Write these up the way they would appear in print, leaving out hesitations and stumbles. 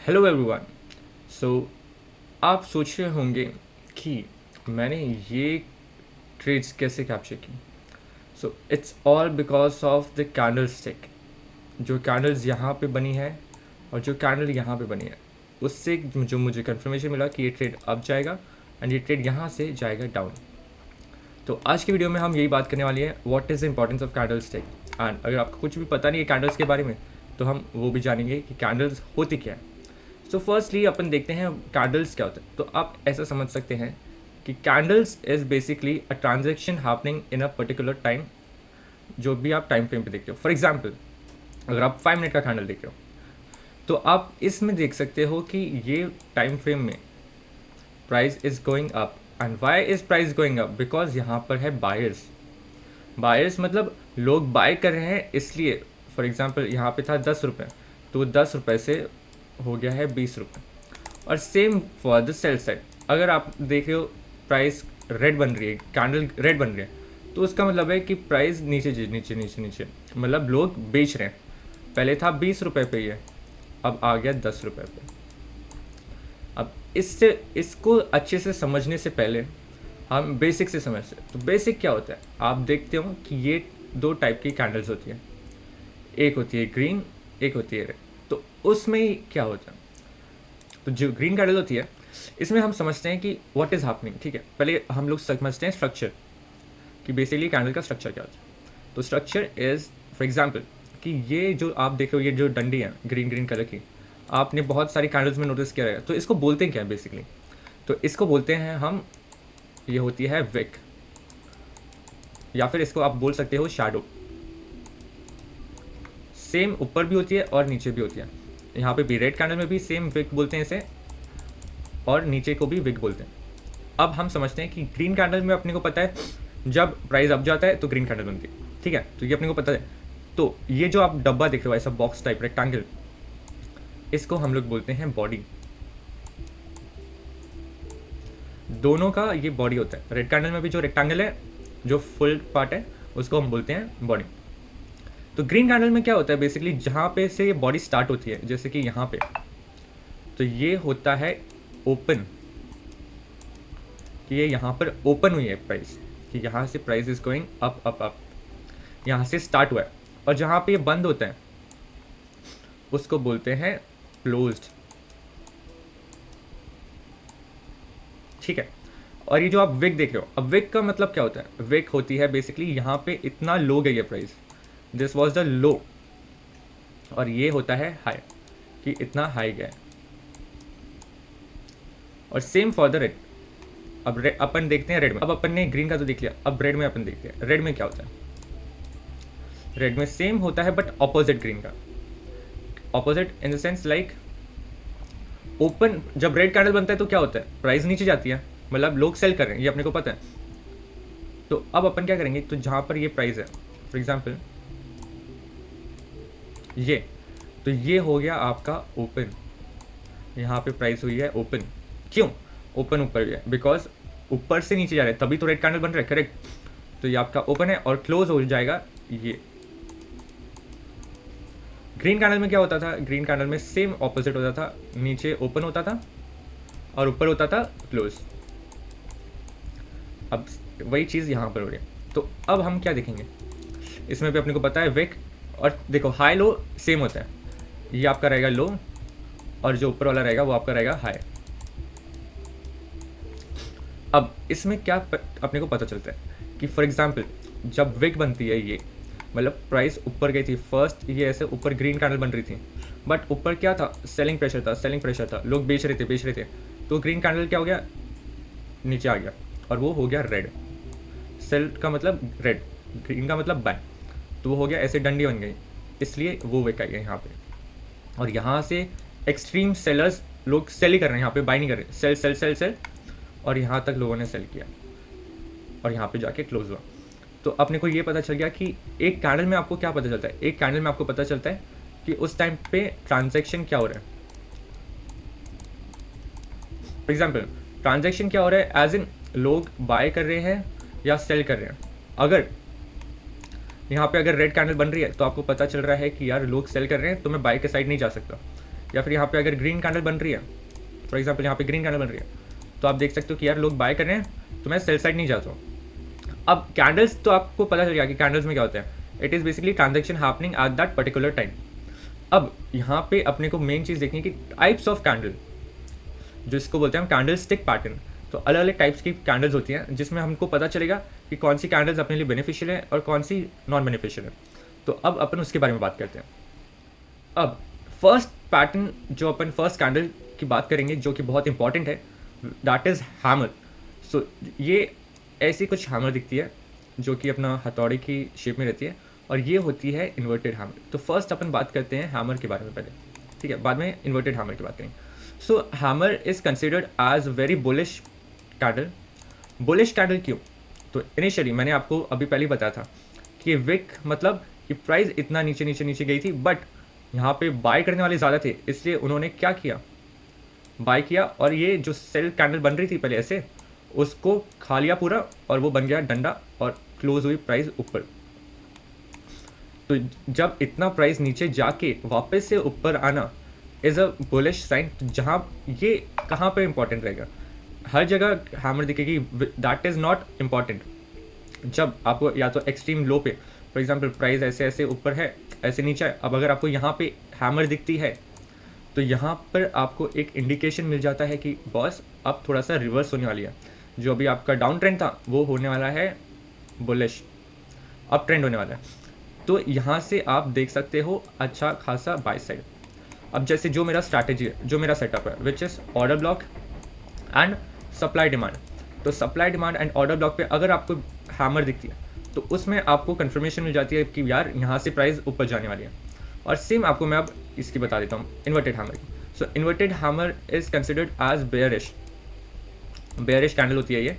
Hello everyone. सो आप सोच रहे होंगे कि मैंने ये ट्रेड्स कैसे कैप्चर की। So it's all because of the candle stick. जो कैंडल्स यहाँ पे बनी है और जो कैंडल यहाँ पे बनी है, उससे जो मुझे कंफर्मेशन मिला कि ये ट्रेड अप जाएगा एंड ये ट्रेड यहाँ से जाएगा डाउन। तो आज की वीडियो में हम यही बात करने वाली है, what is the importance of candle stick. And अगर आपको कुछ भी पता नहीं है कैंडल्स के बारे में, तो हम वो भी जानेंगे कि कैंडल्स होती क्या है। सो फर्स्टली अपन देखते हैं कैंडल्स क्या होता है। तो आप ऐसा समझ सकते हैं कि candles is basically a transaction happening in a particular time, जो भी आप टाइम फ्रेम पे देखते हो। फॉर एग्जांपल, अगर आप 5 मिनट का कैंडल देख रहे हो तो आप इसमें देख सकते हो कि ये टाइम फ्रेम में price is going up. And why is price going up? Because यहाँ पर है बायर्स। बायर्स मतलब लोग बाय कर रहे हैं, इसलिए फॉर एग्जांपल यहाँ पे था 10 रुपये, तो 10 रुपये से हो गया है 20 रुपये। और same for the sell side, अगर आप देख रहे हो प्राइस रेड बन रही है, कैंडल रेड बन रही है, तो उसका मतलब है कि प्राइस नीचे नीचे नीचे नीचे, मतलब लोग बेच रहे हैं। पहले था 20 रुपये पे ये, अब आ गया 10 रुपये पे। अब इसको अच्छे से समझने से पहले हम बेसिक से समझते हैं। तो बेसिक क्या होता है, आप देखते हो कि ये दो टाइप की कैंडल्स होती है, एक होती है ग्रीन, एक होती है रेड। तो उसमें क्या होता है, तो जो ग्रीन कैंडल होती है इसमें हम समझते हैं कि व्हाट इज़ हैपनिंग। ठीक है, पहले हम लोग समझते हैं स्ट्रक्चर, कि बेसिकली कैंडल का स्ट्रक्चर क्या होता है। तो स्ट्रक्चर इज़ फॉर एग्जांपल कि ये जो आप देख रहे हो, ये जो डंडी है ग्रीन ग्रीन कलर की, आपने बहुत सारी कैंडल्स में नोटिस किया रहेगा। तो इसको बोलते हैं क्या है बेसिकली? तो इसको बोलते हैं हम, ये होती है विक, या फिर इसको आप बोल सकते हो शैडो। सेम ऊपर भी होती है और नीचे भी होती है। यहाँ पे भी रेड कैंडल में भी सेम विक बोलते हैं इसे, और नीचे को भी विक बोलते हैं। अब हम समझते हैं कि ग्रीन कैंडल में अपने को पता है जब प्राइस अप जाता है तो ग्रीन कैंडल बनती है। ठीक है, तो ये अपने को पता है। तो ये जो आप डब्बा देख रहे हो, ऐसा बॉक्स टाइप रेक्टेंगल, इसको हम लोग बोलते हैं बॉडी। दोनों का ये बॉडी होता है। रेड कैंडल में भी जो रेक्टेंगल है, जो फुल पार्ट है, उसको हम बोलते हैं बॉडी। तो ग्रीन कैंडल में क्या होता है बेसिकली, जहाँ पे से ये बॉडी स्टार्ट होती है, जैसे कि यहाँ पे, तो ये होता है ओपन, कि ये यहाँ पर ओपन हुई है प्राइस, कि यहाँ से price is going up up up, यहाँ से स्टार्ट हुआ है। और जहाँ पे ये बंद होता है उसको बोलते हैं क्लोज्ड। ठीक है, और ये जो आप विक देख रहे हो, अब विक का मतलब क्या होता है? विक होती है बेसिकली यहाँ पे इतना लो गई है price, this was the low, और ये होता है हाई, कि इतना हाई गया है। और सेम फॉर द रेड। अब अपन देखते हैं रेड में। अब अपन ने ग्रीन का तो देख लिया, अब रेड में अपन देखते हैं रेड में क्या होता है। रेड में सेम होता है बट ऑपोजिट ग्रीन का। Opposite in the sense like open, जब रेड कैंडल बनता है तो क्या होता है, प्राइस नीचे जाती है, मतलब लोग सेल कर रहे हैं, ये अपने को पता है। तो अब अपन क्या करेंगे, तो जहाँ पर ये प्राइस है, फॉर एग्जांपल ये, तो ये हो गया आपका ओपन। यहाँ पे प्राइस हुई है ओपन। क्यों ओपन ऊपर गया? बिकॉज ऊपर से नीचे जा रहा है, तभी तो रेड कैंडल बन रहा है, करेक्ट। तो ये आपका ओपन है और क्लोज हो जाएगा ये। ग्रीन कैंडल में क्या होता था? ग्रीन कैंडल में सेम ऑपोजिट होता था, नीचे ओपन होता था और ऊपर होता था क्लोज। अब वही चीज़ यहाँ पर हो रही है। तो अब हम क्या देखेंगे, इसमें भी अपने को पता है विक, और देखो हाई लो सेम होता है, ये आपका रहेगा लो और जो ऊपर वाला रहेगा वो आपका रहेगा हाई। अब इसमें क्या अपने को पता चलता है कि फॉर एग्जांपल जब विक बनती है, ये मतलब प्राइस ऊपर गई थी फर्स्ट, ये ऐसे ऊपर ग्रीन कैंडल बन रही थी, बट ऊपर क्या था, सेलिंग प्रेशर था, सेलिंग प्रेशर था, लोग बेच रहे थे। तो ग्रीन कैंडल क्या हो गया, नीचे आ गया और वो हो गया रेड। सेल का मतलब रेड, ग्रीन का मतलब बाय, तो वो हो गया ऐसे डंडी बन गई, इसलिए वो विक आई है यहाँ पे। और यहाँ से एक्सट्रीम सेलर्स, लोग सेल ही कर रहे हैं, यहाँ पे बाय नहीं कर रहे, सेल सेल सेल सेल, और यहाँ तक लोगों ने सेल किया और यहाँ पे जाके क्लोज हुआ। तो अपने को ये पता चल गया कि एक कैंडल में आपको क्या पता चलता है, एक कैंडल में आपको पता चलता है कि उस टाइम पे ट्रांजैक्शन क्या हो रहा है। फॉर एग्जांपल ट्रांजैक्शन क्या हो रहा है, एज इन लोग बाय कर रहे हैं या सेल कर रहे हैं। अगर यहाँ पे अगर रेड कैंडल बन रही है तो आपको पता चल रहा है कि यार लोग सेल कर रहे हैं, तो मैं बाय के साइड नहीं जा सकता, या फिर यहाँ पे अगर ग्रीन कैंडल बन रही है, फॉर एग्जाम्पल यहाँ पे ग्रीन कैंडल बन रही है, तो आप देख सकते हो कि यार लोग बाय कर रहे हैं, तो मैं सेल साइड नहीं जाता हूँ। अब कैंडल्स तो आपको पता चल गया कि कैंडल्स में क्या होता है, it is basically transaction happening at that particular time. अब यहाँ पे अपने को मेन चीज़ देखनी है कि टाइप्स ऑफ कैंडल, जिसको बोलते हैं हम कैंडल स्टिक पैटर्न। तो अलग अलग टाइप्स की कैंडल्स होती हैं जिसमें हमको पता चलेगा कि कौन सी कैंडल्स अपने लिए बेनिफिशियल है और कौन सी नॉन बेनिफिशियल है। तो अब अपन उसके बारे में बात करते हैं। अब फर्स्ट पैटर्न जो अपन फर्स्ट कैंडल की बात करेंगे जो कि बहुत इंपॉर्टेंट है, दैट इज़ हैमर। सो ये ऐसी कुछ हैमर दिखती है जो कि अपना हथौड़ी की शेप में रहती है, और ये होती है इन्वर्टेड हैमर। तो फर्स्ट अपन बात करते हैं हैमर के बारे में पहले, ठीक है, बाद में इन्वर्टेड हैमर की बात करेंगे। So hammer is considered as very bullish candle. Bullish candle क्यों? तो इनिशियली मैंने आपको अभी पहले ही बताया था कि विक मतलब कि प्राइस इतना नीचे नीचे नीचे गई थी, बट यहाँ पे बाय करने वाले ज़्यादा थे, इसलिए उन्होंने क्या किया, बाय किया, और ये जो सेल कैंडल बन रही थी पहले ऐसे, उसको खा लिया पूरा, और वो बन गया डंडा और क्लोज हुई प्राइस ऊपर। तो जब इतना प्राइस नीचे जाके वापस से ऊपर आना इज़ अ बुलिश साइन। जहाँ ये कहाँ पे इंपॉर्टेंट रहेगा, हर जगह हैमर दिखेगी, दैट इज़ नॉट इम्पॉर्टेंट। जब आपको या तो एक्सट्रीम लो पे, फॉर एग्जांपल प्राइस ऐसे ऐसे ऊपर है, ऐसे नीचे है, अब अगर आपको यहाँ पे हैमर दिखती है तो यहाँ पर आपको एक इंडिकेशन मिल जाता है कि बॉस अब थोड़ा सा रिवर्स होने वाली है। जो अभी आपका डाउन ट्रेंड था वो होने वाला है बुलिश, अप ट्रेंड होने वाला है। तो यहाँ से आप देख सकते हो अच्छा खासा बाय साइड। अब जैसे जो मेरा स्ट्रैटेजी है, जो मेरा सेटअप है, which is order block and supply demand. तो supply demand and order block पे अगर आपको हैमर दिखती है तो उसमें आपको कंफर्मेशन मिल जाती है कि यार यहाँ से प्राइस ऊपर जाने वाली है। और सेम आपको मैं अब इसकी बता देता हूँ, इन्वर्टेड हैमर की। So inverted hammer is considered as bearish. Bearish candle होती है ये।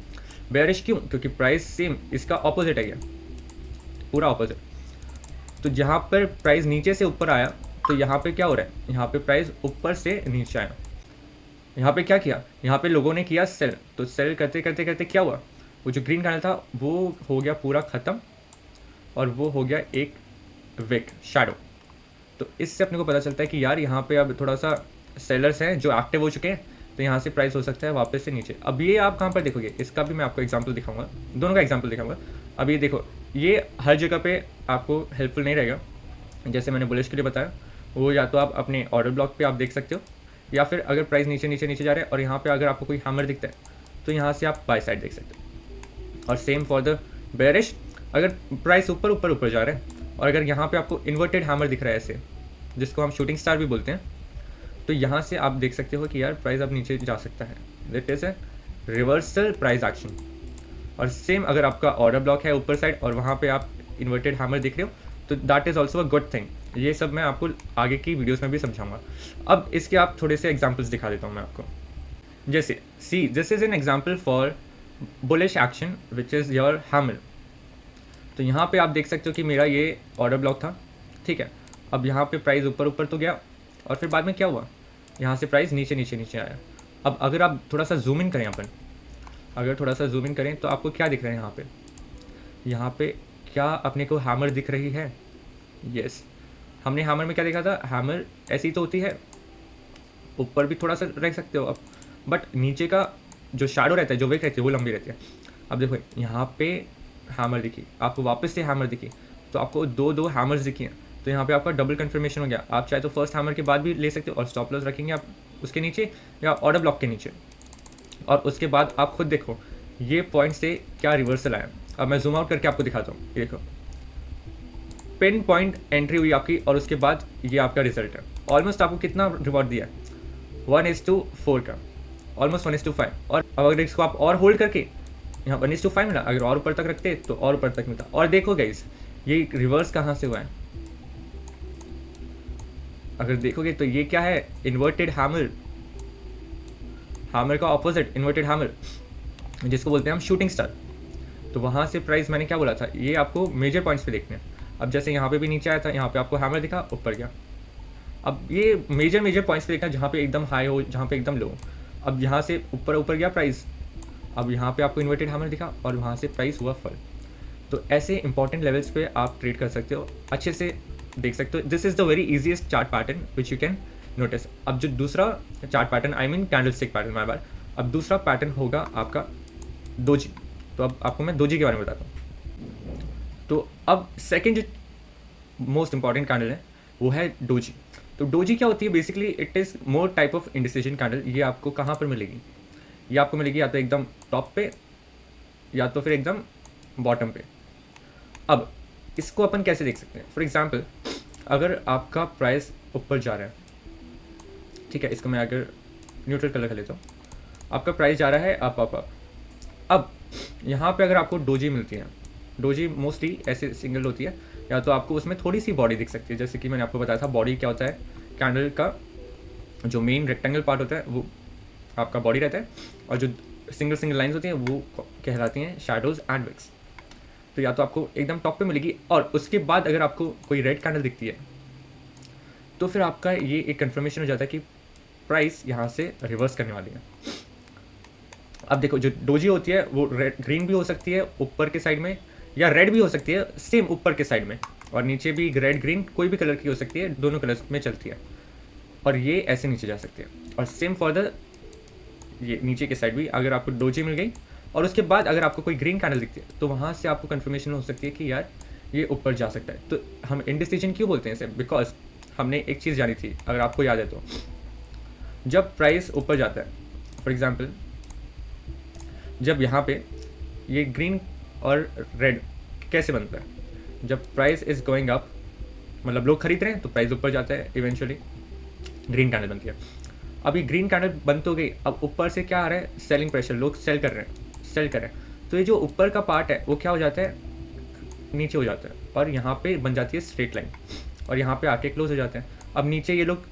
बेयरिश क्यों? क्योंकि प्राइस सेम इसका ऑपोजिट है, ये पूरा ऑपोजिट। तो जहाँ पर प्राइस नीचे से ऊपर आया तो यहाँ पे क्या हो रहा है, यहाँ पे प्राइस ऊपर से नीचे आया। यहाँ पे क्या किया, यहाँ पे लोगों ने किया सेल। तो सेल करते करते करते क्या हुआ, वो जो ग्रीन कैंडल था वो हो गया पूरा ख़त्म, और वो हो गया एक विक शैडो। तो इससे अपने को पता चलता है कि यार यहाँ पे अब थोड़ा सा सेलर्स हैं जो एक्टिव हो चुके हैं, तो यहाँ से प्राइस हो सकता है वापस से नीचे। अब ये आप कहाँ पर देखोगे, इसका भी मैं आपको एग्जांपल दिखाऊंगा, दोनों का एग्जांपल दिखाऊंगा। अब ये देखो, ये हर जगह पे आपको हेल्पफुल नहीं रहेगा। जैसे मैंने बुलिश के लिए बताया, वो या तो आप अपने ऑर्डर ब्लॉक पे आप देख सकते हो, या फिर अगर प्राइस नीचे नीचे नीचे जा रहा है और यहाँ पे अगर आपको कोई हैमर दिखता है तो यहाँ से आप बाय साइड देख सकते हो। और सेम फॉर द बेयरिश, अगर प्राइस ऊपर ऊपर ऊपर जा रहा है और अगर यहाँ पे आपको इन्वर्टेड हैमर दिख रहा है ऐसे, जिसको हम शूटिंग स्टार भी बोलते हैं, तो यहाँ से आप देख सकते हो कि यार प्राइस अब नीचे जा सकता है। That is a reversal price action. और सेम अगर आपका ऑर्डर ब्लॉक है ऊपर साइड और वहाँ पे आप इन्वर्टेड हैमर दिख रहे हो, तो that is also a good thing. ये सब मैं आपको आगे की वीडियोस में भी समझाऊंगा। अब इसके आप थोड़े से एग्जांपल्स दिखा देता हूँ मैं आपको। जैसे see, this is an example for bullish action which is your hammer. तो यहाँ पे आप देख सकते हो कि मेरा ये ऑर्डर ब्लॉक था, ठीक है। अब यहाँ पे प्राइस ऊपर ऊपर तो गया, और फिर बाद में क्या हुआ, यहाँ से प्राइस नीचे नीचे नीचे आया। अब अगर आप थोड़ा सा जूम इन करें, अपन अगर थोड़ा सा जूम इन करें तो आपको क्या दिख रहा है, यहाँ पे क्या अपने को हैमर दिख रही है? यस, हमने हैमर में क्या देखा था, हैमर ऐसी तो होती है, ऊपर भी थोड़ा सा रख सकते हो आप, बट नीचे का जो शैडो रहता है, जो वेक रहती है, वो लंबी रहती है। अब देखो यहाँ पे हैमर दिखी, आपको वापस से हैमर दिखी, तो आपको दो हैमर्स दिखी हैं, तो यहाँ पे आपका डबल कन्फर्मेशन हो गया। आप चाहे तो फर्स्ट हैमर के बाद भी ले सकते हो और स्टॉप लॉस रखेंगे आप उसके नीचे या ऑर्डर ब्लॉक के नीचे, और उसके बाद आप खुद देखो ये पॉइंट से क्या रिवर्सल आया। अब मैं जूम आउट करके आपको दिखाता हूँ, ये देखो पिन पॉइंट एंट्री हुई आपकी, और उसके बाद ये आपका रिजल्ट है। ऑलमोस्ट आपको कितना रिवॉर्ड दिया है, 1:4 का, ऑलमोस्ट 1:5। और अब अगर इसको आप और होल्ड करके यहाँ 1:5 मिला, अगर और ऊपर तक रखते तो और ऊपर तक मिलता। और देखो गाइस, ये रिवर्स कहाँ से हुआ है, अगर देखोगे तो ये क्या है, इन्वर्टेड हैमर, हैमर का ऑपोजिट इन्वर्टेड हैमर, जिसको बोलते हैं हम शूटिंग स्टार। तो वहाँ से प्राइस मैंने क्या बोला था, ये आपको मेजर पॉइंट्स पे देखने हैं। अब जैसे यहाँ पे भी नीचे आया था, यहाँ पे आपको हैमर दिखा, ऊपर गया। अब ये मेजर पॉइंट्स पे देखना, जहाँ पे एकदम हाई हो, जहाँ पे एकदम लो। अब यहाँ से ऊपर ऊपर गया प्राइस, अब यहाँ पे आपको इन्वर्टेड हैमर दिखा और वहाँ से प्राइस हुआ फॉल। तो ऐसे इंपॉर्टेंट लेवल्स पे आप ट्रेड कर सकते हो, अच्छे से देख सकते हो। This is the very easiest chart pattern which you can notice. अब जो दूसरा chart pattern, I mean candle stick pattern, my bad, अब दूसरा पैटर्न होगा आपका डोजी। तो अब आपको मैं डोजी के बारे में बताता हूँ। तो अब सेकेंड जो मोस्ट इंपॉर्टेंट कैंडल है वो है डोजी। तो डोजी क्या होती है? Basically it is more type of indecision candle. ये आपको कहाँ पर मिलेगी? ये आपको मिलेगी या तो एकदम टॉप पे या तो फिर एकदम बॉटम पे। अब इसको अपन कैसे देख सकते हैं? फॉर एग्जांपल, अगर आपका प्राइस ऊपर जा रहा है, ठीक है, इसको मैं अगर न्यूट्रल कलर कर लेता हूँ, आपका प्राइस जा रहा है अप अप अप। अब यहाँ पे अगर आपको डोजी मिलती है, डोजी मोस्टली ऐसे सिंगल होती है, या तो आपको उसमें थोड़ी सी बॉडी दिख सकती है। जैसे कि मैंने आपको बताया था, बॉडी क्या होता है? कैंडल का जो मेन रेक्टेंगल पार्ट होता है वो आपका बॉडी रहता है, और जो सिंगल सिंगल लाइंस होती हैं वो कहलाती हैं शैडोज एंड विक्स। तो या तो आपको एकदम टॉप पे मिलेगी, और उसके बाद अगर आपको कोई रेड कैंडल दिखती है तो फिर आपका ये एक कन्फर्मेशन हो जाता है कि प्राइस यहाँ से रिवर्स करने वाली है। अब देखो, जो डोजी होती है वो रेड ग्रीन भी हो सकती है ऊपर के साइड में, या रेड भी हो सकती है सेम ऊपर के साइड में, और नीचे भी रेड ग्रीन कोई भी कलर की हो सकती है, दोनों कलर्स में चलती है। और ये ऐसे नीचे जा सकती है, और सेम फॉर द ये नीचे के साइड भी अगर आपको डोजी मिल गई और उसके बाद अगर आपको कोई ग्रीन कैंडल दिखती है तो वहाँ से आपको कन्फर्मेशन हो सकती है कि यार ये ऊपर जा सकता है। तो हम इंडिसिजन क्यों बोलते हैं इसे? बिकॉज हमने एक चीज़ जानी थी, अगर आपको याद है तो, जब प्राइस ऊपर जाता है, फॉर एग्जांपल जब यहाँ पे ये ग्रीन और रेड कैसे बनता है? जब प्राइस इज़ गोइंग अप, मतलब लोग खरीद रहे हैं तो प्राइस ऊपर जाता है, इवेंचुअली ग्रीन कैंडल बनती है। अब ये ग्रीन कैंडल बन तो गई, अब ऊपर से क्या आ रहा है? सेलिंग प्रेशर, लोग सेल कर रहे हैं। तो ये जो ऊपर का पार्ट है वो क्या हो जाता है? नीचे हो जाता है, और यहाँ पे बन जाती है स्ट्रेट लाइन, और यहाँ पे आके क्लोज हो जाते हैं। अब नीचे ये लोग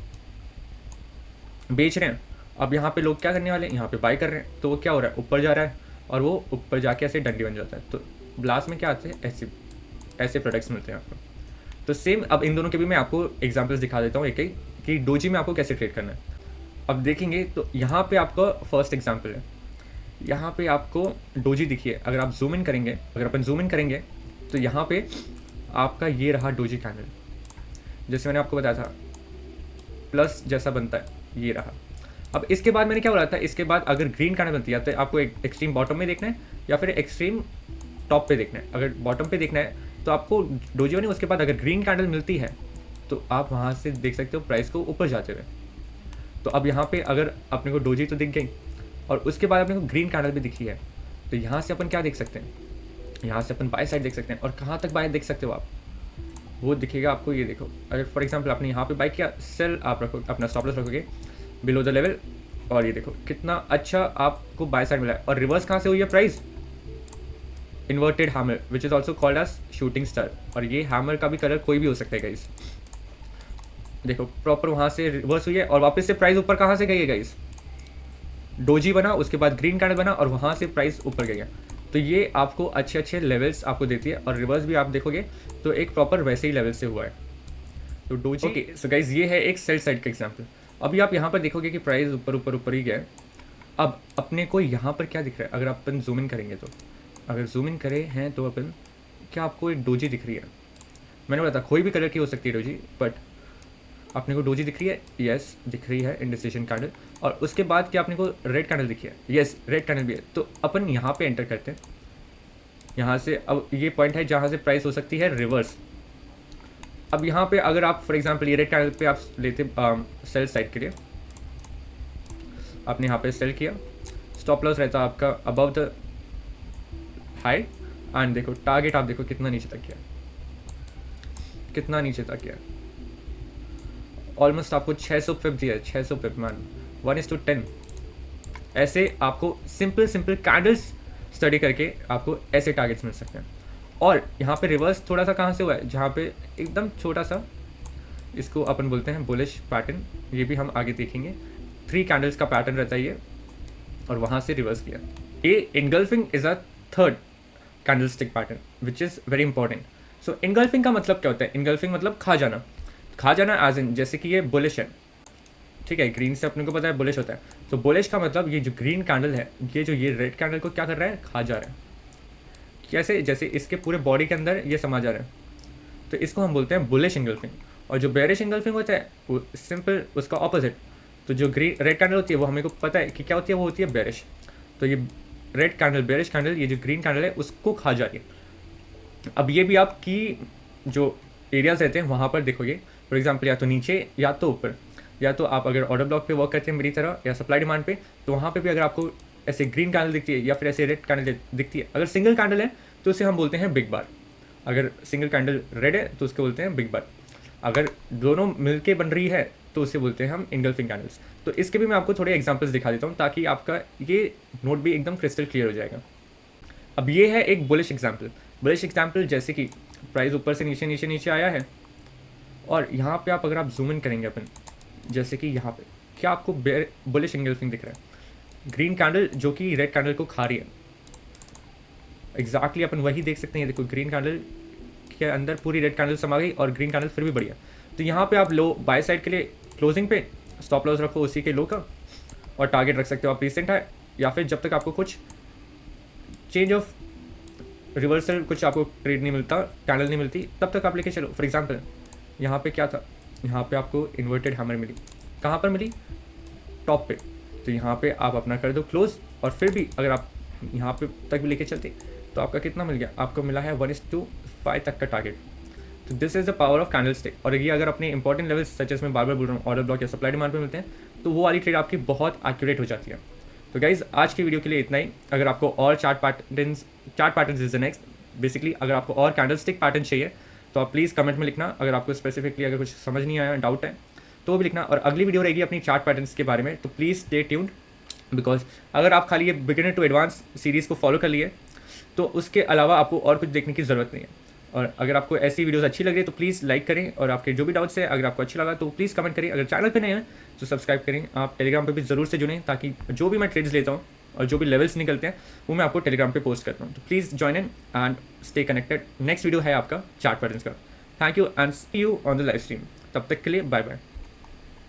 बेच रहे हैं, अब यहाँ पे लोग क्या करने वाले हैं? यहाँ पे बाय कर रहे हैं, तो वो क्या हो रहा है? ऊपर जा रहा है, और वो ऊपर जाके ऐसे डंडी बन जाता है। तो लास्ट में क्या आते हैं? ऐसे प्रोडक्ट्स मिलते हैं आपको। तो सेम, अब इन दोनों के भी मैं आपको एग्जाम्पल्स दिखा देता हूँ एक एक, कि डोजी में आपको कैसे ट्रेड करना है। अब देखेंगे तो यहाँ पे आपका फर्स्ट एग्जांपल है, यहाँ पे आपको डोजी दिखिए। अगर आप जूम इन करेंगे, अगर अपन जूम इन करेंगे तो यहाँ पे आपका ये रहा डोजी कैंडल, जैसे मैंने आपको बताया था प्लस जैसा बनता है, ये रहा। अब इसके बाद मैंने क्या बोला था? इसके बाद अगर ग्रीन कैंडल बनती है तो आपको एक एक्सट्रीम बॉटम में देखना है या फिर एक्सट्रीम टॉप पे देखना है। अगर बॉटम पे देखना है तो आपको डोजी बनी, उसके बाद अगर ग्रीन कैंडल मिलती है तो आप वहाँ से देख सकते हो प्राइस को ऊपर जाते हुए। तो अब यहाँ पे अगर अपने को डोजी तो दिख गई और उसके बाद अपने को ग्रीन कैंडल भी दिखी है, तो यहाँ से अपन क्या देख सकते हैं? यहाँ से अपन बाय साइड देख सकते हैं। और कहाँ तक बाय देख सकते हो आप? वो दिखेगा आपको, ये देखो। अगर फॉर एग्जांपल आपने यहाँ पे बाय किया, सेल आप रखो, अपना स्टॉप लॉस रखोगे बिलो द लेवल, और ये देखो कितना अच्छा आपको बाय साइड मिला है। और रिवर्स कहाँ से हुई है price? Inverted hammer, which is also called as shooting star. और ये हैमर का भी कलर कोई भी हो सकता है गाइस। देखो प्रॉपर वहाँ से रिवर्स हुई है, और वापस से प्राइस ऊपर कहाँ से गई है गाइस? डोजी बना, उसके बाद ग्रीन कैंडल बना, और वहाँ से प्राइस ऊपर गया। तो ये आपको अच्छे अच्छे लेवल्स आपको देती है, और रिवर्स भी आप देखोगे तो एक प्रॉपर वैसे ही लेवल से हुआ है। तो डोजी, ओके सो गाइस, ये है एक सेल साइड का एग्जांपल। अभी आप यहाँ पर देखोगे कि प्राइस ऊपर ऊपर ऊपर ही गया है। अब अपने को यहाँ पर क्या दिख रहा है? अगर अपन जूम इन करेंगे तो, अगर जूम इन करे हैं तो अपन, क्या आपको एक डोजी दिख रही है? मैंने बोला था कोई भी कलर की हो सकती है डोजी, बट अपने को डोजी दिख रही है? यस दिख रही है, इंडिसिजन कैंडल। और उसके बाद क्या अपने को रेड कैंडल दिखी है? यस रेड कैंडल भी है। तो अपन यहाँ पे एंटर करते हैं, यहाँ से। अब ये पॉइंट है जहाँ से प्राइस हो सकती है रिवर्स। अब यहाँ पे अगर आप फॉर एग्जांपल ये रेड कैंडल पे आप लेते सेल साइड के लिए, आपने यहाँ पे सेल किया, स्टॉप लॉस रहता आपका अबव द हाई, एंड देखो टारगेट आप देखो कितना नीचे तक गया, कितना नीचे तक गया। ऑलमोस्ट आपको 600 पिप दिया है, 600 पिप मैन, 1:10। ऐसे आपको सिंपल कैंडल्स स्टडी करके आपको ऐसे टारगेट्स मिल सकते हैं। और यहाँ पे रिवर्स थोड़ा सा कहाँ से हुआ है? जहाँ पे एकदम छोटा सा, इसको अपन बोलते हैं बुलिश पैटर्न, ये भी हम आगे देखेंगे। 3 कैंडल्स का पैटर्न रहता है ये, और वहाँ से रिवर्स किया। ये engulfing is a third candle stick pattern which is very important. So engulfing का मतलब क्या होता है? इनगल्फिंग मतलब खा जाना एज इन, जैसे कि ये बुलिश है, ठीक है, ग्रीन से अपने को पता है बुलिश होता है। तो बुलिश का मतलब ये जो ग्रीन कैंडल है, ये रेड कैंडल को क्या कर रहा है? खा जा रहा है। कैसे? जैसे इसके पूरे बॉडी के अंदर ये समा जा रहा है, तो इसको हम बोलते हैं बुलिश इनगल्फिंग। और जो बेरिश इंगल्फिंग होता है वो सिंपल उसका ऑपोजिट। तो जो ग्रीन रेड कैंडल होती है वो हमें को पता है कि क्या होती है, वो होती है बेरिश। तो ये रेड कैंडल बेरिश कैंडल, ये जो ग्रीन कैंडल है उसको खा जा रही है। अब ये भी आपकी जो एरियाज रहते हैं वहाँ पर देखोगे, फॉर एग्जाम्पल या तो नीचे या तो ऊपर, या तो आप अगर ऑर्डर ब्लॉक पे वर्क करते हैं मेरी तरह या सप्लाई डिमांड पे, तो वहाँ पे भी अगर आपको ऐसे ग्रीन कैंडल दिखती है या फिर ऐसे रेड कैंडल दिखती है, अगर सिंगल कैंडल है तो उसे हम बोलते हैं बिग बार। अगर सिंगल कैंडल रेड है तो उसको बोलते हैं बिग बार। अगर दोनों मिलके बन रही है तो उसे बोलते हैं हम इंगल्फिंग कैंडल्स। तो इसके भी मैं आपको थोड़े एग्जांपल्स दिखा देता हूँ ताकि आपका ये नोट भी एकदम क्रिस्टल क्लियर हो जाएगा। अब ये है एक बुलिश एग्जांपल। बुलिश एग्जांपल जैसे कि प्राइस ऊपर से नीचे नीचे नीचे आया है, और यहाँ पे आप अगर आप जूम इन करेंगे अपन, जैसे कि यहाँ पे क्या आपको बुलिश इंगल्फिंग दिख रहा है, ग्रीन कैंडल जो कि रेड कैंडल को खा रही है। एग्जैक्टली अपन वही देख सकते हैं, देखो ग्रीन कैंडल के अंदर पूरी रेड कैंडल समा गई और ग्रीन कैंडल फिर भी बढ़िया। तो यहाँ पे आप लो बाय साइड के लिए क्लोजिंग पे स्टॉप लॉस रखो उसी के लो का, और टारगेट रख सकते हो आप रिसेंट है, या फिर जब तक आपको कुछ चेंज ऑफ रिवर्सल कुछ आपको ट्रेड नहीं मिलता, कैंडल नहीं मिलती, तब तक आप लेके चलो। फॉर एग्जाम्पल यहाँ पे क्या था, यहाँ पे आपको इन्वर्टेड हैमर मिली, कहाँ पर मिली, टॉप पे। तो यहाँ पे आप अपना कर दो क्लोज, और फिर भी अगर आप यहाँ पे तक भी लेके चलते तो आपका कितना मिल गया, आपको मिला है 1:5 तक का टारगेट। तो this is the power of candle stick. और ये अगर अपने इंपॉर्टेंट लेवल्स सच मैं बार बार बोल रहा हूँ ऑर्डर ब्लॉक या सप्लाई डिमांड पे मिलते हैं तो वो वाली ट्रेड आपकी बहुत एक्यूरेट हो जाती है। तो गाइज आज की वीडियो के लिए इतना ही। अगर आपको और chart patterns is the next, basically अगर आपको और कैंडल स्टिक पैटर्न चाहिए तो आप प्लीज़ कमेंट में लिखना। अगर आपको स्पेसिफिकली अगर कुछ समझ नहीं आया, डाउट है, तो भी लिखना। और अगली वीडियो रहेगी अपनी चार्ट पैटर्न्स के बारे में, तो प्लीज़ स्टे ट्यून्ड। बिकॉज अगर आप खाली ये बिगिनर टू एडवांस सीरीज़ को फॉलो कर लिए तो उसके अलावा आपको और कुछ देखने की ज़रूरत नहीं है। और अगर आपको ऐसी वीडियोस अच्छी लग रही है तो प्लीज़ लाइक करें, और आपके जो भी डाउट्स है अगर आपको अच्छा लगा तो प्लीज़ कमेंट करें। अगर चैनल पे नए हैं तो सब्सक्राइब करें। आप टेलीग्राम पे भी ज़रूर से जुड़ें ताकि जो भी मैं ट्रेड्स लेता हूँ और जो भी लेवल्स निकलते हैं वो मैं आपको टेलीग्राम पे पोस्ट करता हूँ। तो please join in and stay connected. Next video है आपका चार्ट पैटर्न्स का। Thank you and see you on the live stream. तब तक के लिए बाय बाय।